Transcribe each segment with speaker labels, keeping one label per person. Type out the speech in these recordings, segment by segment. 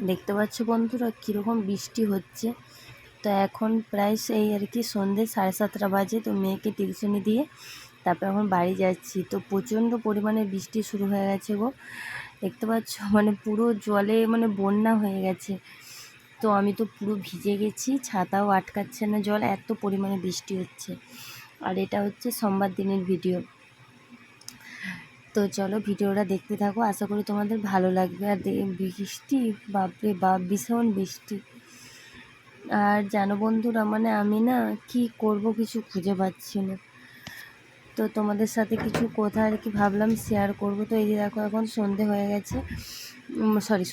Speaker 1: দেখতে পাচ্ছ বন্ধুরা কীরকম বৃষ্টি হচ্ছে। তো এখন প্রায় সেই আর কি সন্ধ্যে 7:30 বাজে। তো মেয়েকে টিউশনি দিয়ে তারপর এখন বাড়ি যাচ্ছি। তো প্রচণ্ড পরিমাণে বৃষ্টি শুরু হয়ে গেছে গো। দেখতে পাচ্ছ মানে পুরো জলে মানে বন্যা হয়ে গেছে। তো আমি তো পুরো ভিজে গেছি, ছাতাও আটকাচ্ছে না জল, এত পরিমাণে বৃষ্টি হচ্ছে। আর এটা হচ্ছে সোমবার দিনের ভিডিও। তো চলো ভিডিওটা দেখতে থাকো, আশা করি তোমাদের ভালো লাগবে। আর বৃষ্টি, বাপরে বাপ, ভীষণ বৃষ্টি। আর জানো বন্ধুরা মানে আমি না কি করব কিছু খুঁজে পাচ্ছি না। তো তোমাদের সাথে কিছু কথা আর কি ভাবলাম শেয়ার করব। তো এই যে দেখো এখন সন্ধে হয়ে গেছে,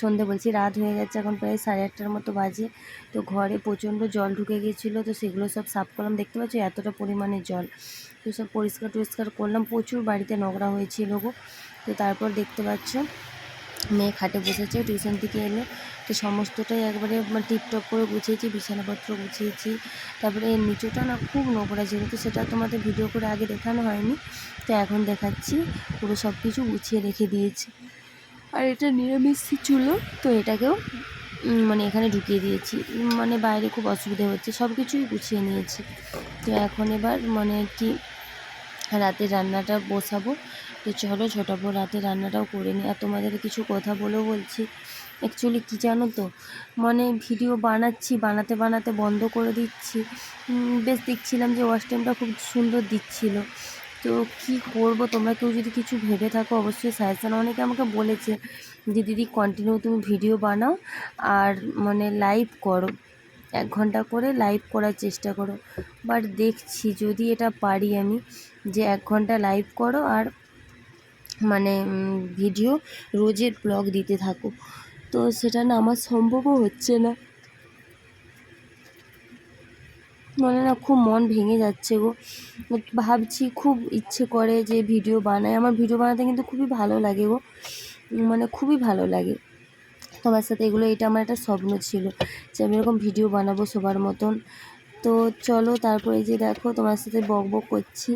Speaker 1: সন্ধে বলছি, রাত হয়ে গেছে, এখন প্রায় 8:30 মতো বাজে। তো ঘরে প্রচণ্ড জল ঢুকে গিয়েছিলো, তো সেগুলো সব সাফ করলাম। দেখতে পাচ্ছি এতটা পরিমাণে জল, তো সব পরিষ্কার করলাম। প্রচুর বাড়িতে নোংরা হয়েছিল গো। তো তারপর দেখতে পাচ্ছ মেয়ে খাটে বসেছে, টিউশন থেকে এলো। তো সমস্তটাই একবারে টিপটপ করে গুছিয়েছি, বিছানাপত্র গুছিয়েছি। তারপরে এর নিচেটা না খুব নোংরা ছিল, তো সেটা তোমাদের ভিডিও করে আগে দেখানো হয়নি, তো এখন দেখাচ্ছি। পুরো সব কিছু গুছিয়ে রেখে দিয়েছি। আর এটা নিরামিষ ছিল, তো এটাকেও মানে এখানে ঢুকিয়ে দিয়েছি। মানে বাইরে খুব অসুবিধা হচ্ছে, সব কিছুই গুছিয়ে নিয়েছি। তো এখন এবার মানে কি রাতের রান্নাটা বসাবো। তো চলো ছোটাবো, রাতের রান্নাটাও করে নিই। আর তোমাদের কিছু কথা বলেও বলছি। অ্যাকচুয়ালি কী জানো তো, মানে ভিডিও বানাতে বানাতে বন্ধ করে দিচ্ছি। বেশ দেখছিলাম যে ওয়াচ টাইমটা খুব সুন্দর দিচ্ছিল। তো কি করব, তোমরা কেউ যদি কিছু ভেবে থাকো অবশ্যই সাজেশন। অনেকে আমাকে বলেছে যে দিদি কন্টিনিউ তুমি ভিডিও বানাও আর মানে লাইভ করো, 1 ঘন্টা করে লাইভ করার চেষ্টা করো। বাট দেখছি যদি এটা পারি আমি, যে 1 ঘন্টা লাইভ করো আর মানে ভিডিও রোজের ব্লগ দিতে থাকো, তো সেটা না আমার সম্ভবও হচ্ছে না। মানে না খুব মন ভেঙে যাচ্ছে গো। ভাবছি, খুব ইচ্ছে করে যে ভিডিও বানাই। আমার ভিডিও বানাতে কিন্তু খুবই ভালো লাগে গো, মানে খুবই ভালো লাগে। তোমার সাথে এগুলো, এটা আমার একটা স্বপ্ন ছিল যে আমি এরকম ভিডিও বানাবো সবার মতন। তো চলো তারপরে এই যে দেখো তোমার সাথে বক বক করছি।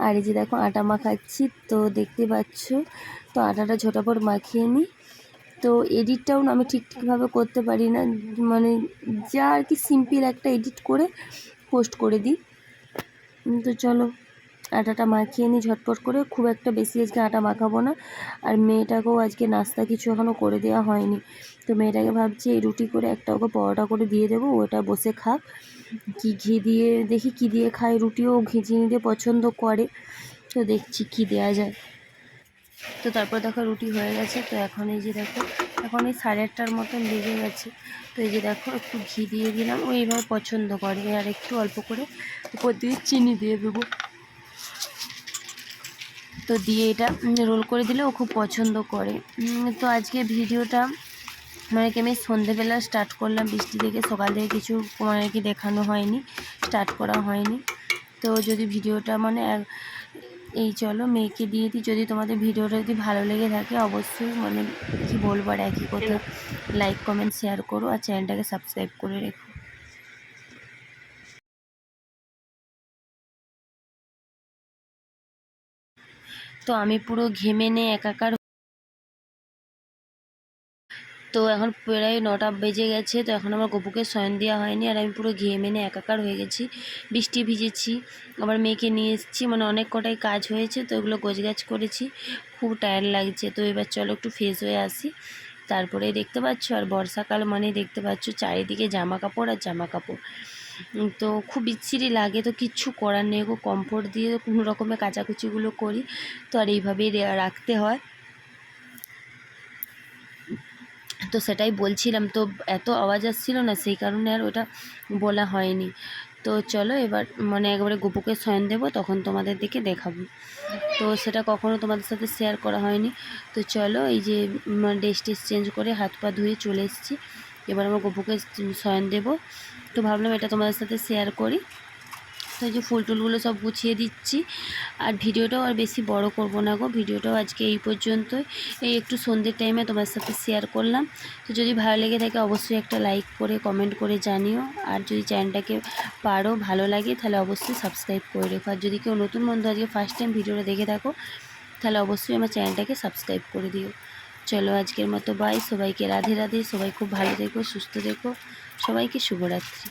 Speaker 1: আর এই যে দেখো আটা মাখাচ্ছি, তো দেখতে পাচ্ছ। তো আটাটা ঝটাপট মাখিয়ে নিই। তো এডিটটাও না আমি ঠিকভাবে করতে পারি না, মানে যা আর কি সিম্পল একটা এডিট করে পোস্ট করে দিই। তো চলো আটাটা মাখিয়ে নিই ঝটপট করে, খুব একটা বেশি আজকে আটা মাখাবো না। আর মেয়েটাকেও আজকে নাস্তা কিছু এখনও করে দেওয়া হয়নি। তো মেয়েটাকে ভাবছি এই রুটি করে একটা ওকে পরোটা করে দিয়ে দেবো, ওটা বসে খাক। কি ঘি দিয়ে, দেখি কি দিয়ে খায়, রুটিও ঘি চিনি দিয়ে পছন্দ করে, তো দেখছি কি দেওয়া যায়। তো তারপর দেখো রুটি হয়ে গেছে। তো এখন এই যে দেখো এখন এই 8:30 মতন বেজে গেছে। তো এই যে দেখো একটু ঘি দিয়ে দিলাম, ও এইভাবে পছন্দ করে। আর একটু অল্প করে উপর দিয়ে চিনি দিয়ে দেবো। তো দিয়ে এটা রোল করে দিলে ও খুব পছন্দ করে। তো আজকে ভিডিওটা মানে কি আমি সন্ধেবেলা স্টার্ট করলাম, বৃষ্টি থেকে সকাল থেকে কিছু মানে কি দেখানো হয়নি, স্টার্ট করা হয়নি। তো যদি ভিডিওটা মানে এই চলো মেয়েকে দিয়ে দিই। যদি তোমাদের ভিডিওটা যদি ভালো লেগে থাকে অবশ্যই মানে কি বলবো আর একই কথা, লাইক কমেন্ট শেয়ার করো আর চ্যানেলটাকে সাবস্ক্রাইব করে রেখো। তো আমি পুরো ঘেমে নিয়ে একাকার। তো এখন প্রায় 9টা বেজে গেছে। তো এখন আমার গপুকে শয়ন দেওয়া হয়নি, আর আমি পুরো ঘেমে নিয়ে একাকার হয়ে গেছি, বৃষ্টি ভিজেছি, আবার মেয়েকে নিয়ে এসেছি, মানে অনেক কটাই কাজ হয়েছে। তো এগুলো গোছগাছ করেছি, খুব টায়ার্ড লাগছে। তো এবার চলো একটু ফ্রেশ হয়ে আসি। তারপরে দেখতে পাচ্ছ, আর বর্ষাকাল মানে দেখতে পাচ্ছ চারিদিকে জামা কাপড় আর জামা কাপড়। তো খুব বিচ্ছিরি লাগে, তো কিচ্ছু করার নেই গো, কমফোর্ট দিয়ে কোনো রকমের কাচাকুচিগুলো করি। তো আর এইভাবেই রাখতে হয়। তো সেটাই বলছিলাম, তো এত আওয়াজ আসছিল না, সেই কারণে আর ওটা বলা হয়নি। তো চলো এবার মানে একবারে গপুকে শয়ন দেবো, তখন তোমাদের দিকে দেখাবো। তো সেটা কখনো তোমাদের সাথে শেয়ার করা হয়নি। তো চলো এই যে ড্রেস টেস চেঞ্জ করে হাত পা ধুয়ে চলে এসেছি, এবার আমার গপুকে শয়ন দেবো। তো ভাবলাম এটা তোমাদের সাথে শেয়ার করি। তো এই যে ফুল টুলগুলো সব গুছিয়ে দিচ্ছি। আর ভিডিওটাও আর বেশি বড় করব না গো, ভিডিওটাও আজকে এই পর্যন্তই। এই একটু সন্ধ্যের টাইমে তোমার সাথে শেয়ার করলাম। তো যদি ভালো লেগে থাকে অবশ্যই একটা লাইক করে কমেন্ট করে জানিও। আর যদি চ্যানেলটাকে পারো ভালো লাগে তাহলে অবশ্যই সাবস্ক্রাইব করে রেখো। আর যদি কেউ নতুন বন্ধু আজকে ফার্স্ট টাইম ভিডিওটা দেখে থাকো তাহলে অবশ্যই আমার চ্যানেলটাকে সাবস্ক্রাইব করে দিও। চলো আজকের মতো বাই, সবাইকে রাধে রাধে, সবাই খুব ভালো থেকো, সুস্থ থেকো, সবাইকে শুভরাত্রি।